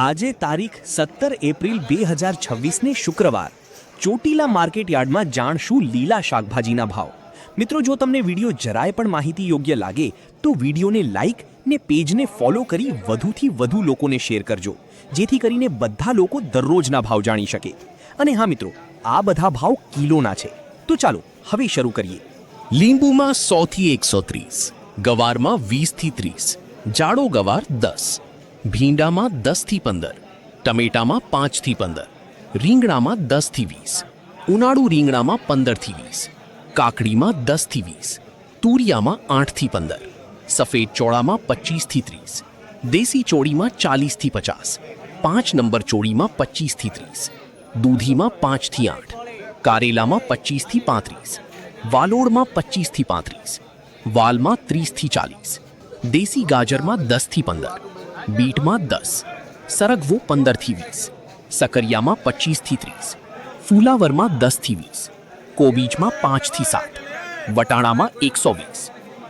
આજે તારીખ 17 એપ્રિલ 2026ને શુક્રવાર ચોટીલા માર્કેટ યાર્ડમાં જાણશું લીલા શાકભાજીના ભાવ. મિત્રો, જો તમને વિડીયો જરાય પણ માહિતી યોગ્ય લાગે તો વિડીયોને લાઇક ને પેજને ફોલો કરી વધુથી વધુ લોકોને શેર કરજો, જેથી કરીને બધા લોકો દરરોજના ભાવ જાણી શકે. અને હા મિત્રો, આ બધા ભાવ કિલોના છે. તો ચાલો હવે શરૂ કરીએ. લીંબુમાં 100 થી 130, ગવારમાં 20 થી 30, જાડો ગવાર 10, ભીંડામાં 10 થી 15, ટમેટામાં 5 થી 15, રીંગણામાં 10 થી 20, ઉનાળુ રીંગણામાં 15 થી 20, કાકડીમાં 10 થી 20, તુરિયામાં 8 થી 15, સફેદ ચોળામાં 25 થી 30, દેશી ચોળીમાં 40 થી 50, 5 નંબર ચોળીમાં 25 થી 30, દૂધીમાં 5 થી 8, કારેલામાં 25 થી 35, વાલોડમાં 25 થી 35, વાલમાં 30 થી 40, દેશી ગાજરમાં 10 થી 15, બીટમાં 10, સરગવો 15 થી 20, સકરિયામાં 25 થી 30, ફૂલાવરમાં 10 થી 20, કોબીજમાં 5 થી 7, વટાણામાં 120,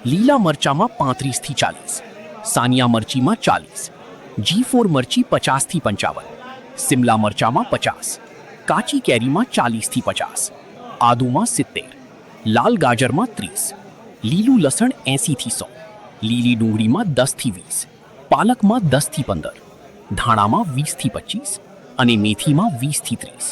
લીલા મરચામાં 35 થી 40, સાનિયા મરચીમાં 40, G4 મરચી 50 થી 55, સિમલા મરચામાં 50, કાચી કેરીમાં 40 થી 50, આદુમાં 70, લાલ ગાજરમાં 30, લીલું લસણ 80 થી 100, લીલી ડુંગળીમાં 10 થી 20, પાલકમાં 10 થી 15, ધાણામાં 20 થી 25 અને મેથીમાં 20 થી 30.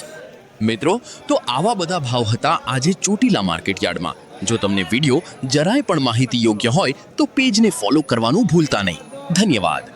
મિત્રો, તો આવા બધા ભાવ હતા આજે ચોટીલા માર્કેટ યાર્ડમાં. જો તમને વિડીયો જરાય પણ માહિતી યોગ્ય હોય તો પેજને ફોલો કરવાનું ભૂલતા નહીં. ધન્યવાદ.